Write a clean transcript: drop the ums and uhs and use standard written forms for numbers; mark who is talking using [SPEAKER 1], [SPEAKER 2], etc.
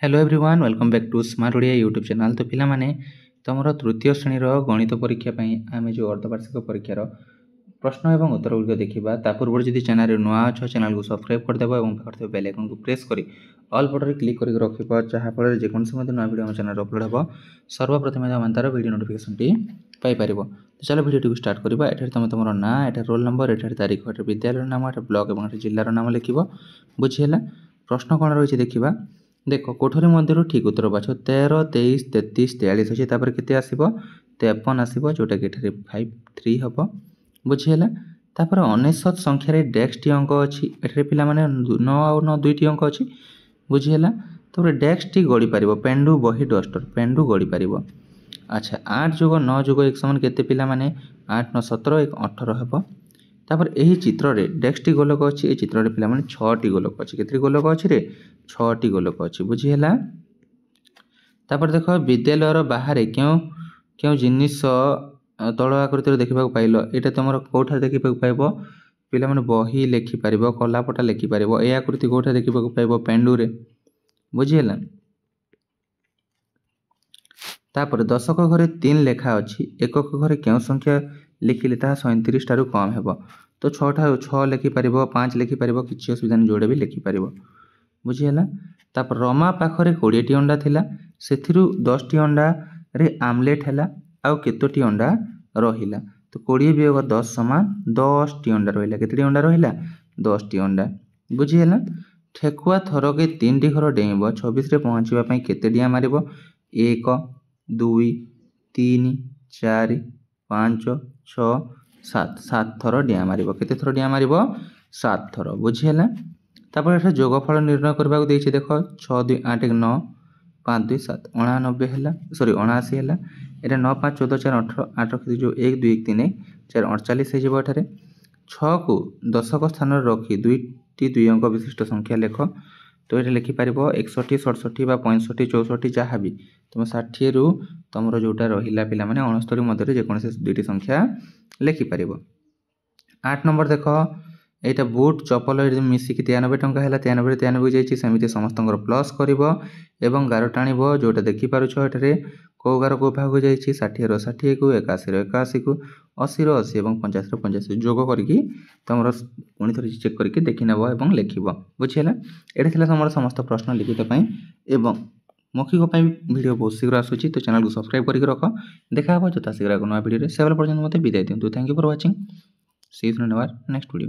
[SPEAKER 1] Hello everyone welcome back to smart Odia YouTube channel. तो पिला माने तुम तृतीय श्रेणी गणित परीक्षा आम जो अर्धवार्षिक परीक्षार प्रश्न और उत्तर गुड़िक देखा ता पूर्व जब चैनल नुआ अच्छ चैनल को सब्सक्राइब करदेव और पाखे बेल आइकन को प्रेस कर ऑल बटन क्लिक कर रखिब जहाँफल जेकोसी नुआ वीडियो आम चैनल अपलोड हो सर्वप्रथम आम तार वीडियो नोटिफिकेशन पाइपर। तो चलो वीडियो को स्टार्ट करवा। ये तुम तुम ना ये रोल नंबर ये तारीख ये विद्यालय नाम ये ब्लॉक और जिलार नाम लिख बुझीगला। प्रश्न कौन रही देखा देख कोठरी मध्य ठीक उत्तर बाछ 13, 23, 33, 43 अच्छे के आसब 53 आसब जोटा कि 53 हम बुझीगला। तापर 99 संख्यार डेस्क टी अंक अच्छी एठारे पिला माने 9 और 9 दुईटी अंक अच्छी बुझीगला। तापर डेस्क टी गड़ी पार पेंडु बही डस्टर पेंडु गड़ी पार। अच्छा 8 + 9 + 1 समान केते पिला माने 8, 9, 17, 1, 18 हम। तापर यही चित्र रे डेस्क टी गोलक अच्छी ये चित्र पिला माने 6टी गोलक अच्छी केते गोलक अच्छी रे 6टी गोलक अच्छी बुझीगला। तापर देख विद्यालय बाहर क्यों क्यों जिनिस तल आकृति देखा पाइल ये तुम कौट देखा पाइब पिला माने बही लिखिपार कलापटा लिखिपार ये आकृति कौट देखा पाइब पेंडु रे बुझीगला। तापर दशक घरे 3 लेखा अच्छी एकक घरे क्यों संख्या लिखिले ता 37 ठारू कम हेब। तो 6 लिखिपार 5 लिखिपार किसी असुविधा नहीं जोड़े भी लिखिपार बुझीगला। तापर रमा पाखरे 20टी अंडा थिला सेथिरु 10टी अंडा रे आमलेट हैला आउ केतोटी अंडा रहिला। तो 20 वियोग 10 समान 10टी अंडा रहिला केतोटी अंडा रहिला 10टी अंडा बुझीगला। ठेकुआ थरके 3टी घर डेइब 26 रे पहुँचवा पई केते डिया मारिबो 1, 2, 3, 4, 5, 6, 7 थर डिया मारिबो केते थर डिया मारिबो 7 थर बुझीगला। तापर एटा जोगफल निर्णय करबा को देछि देख 6, 2, 8, 1, 9, 5, 2, 7 89 है सॉरी 79 है एटा 9, 5, 14, 4, 18 8 रखी जो 1, 2, 1, 3, 4 48 हो एठारे 6 को दशक स्थान रखी दुईटी 2 अंक विशिष्ट संख्या लेख। तो ये लिखिपार 61, 67 बा 65, 64 जहाँ भी तुम 60 रु तुम जोटा रहा पिला माने 69 मध्य जेकोसी दुईटी संख्या लिखिपार। 8 नंबर देख यहाँ बुट चपल मिसिक 93 टंका है 93 93 जाइए सेमती समस्त प्लस कर गार टाणब जोटा देखिपुर ये कौ गार कौ भाग जाइए 60 रो 60 को 81 रो 81 को 80 रो 80 और 50 रो 50 जोग करके तुम पुणी थे चेक करके देखी नेब और लिख बुझीगला। ये तुम समस्त प्रश्न लिखित एवं मौखिक वीडियो बहुत शीघ्र आसूँ तो चैनल को सब्सक्राइब करके रख देखा जो शीघ्र नुआ वीडियो से पर्यटन मत विदाय दिंतु। Thank you for watching see you in our next video.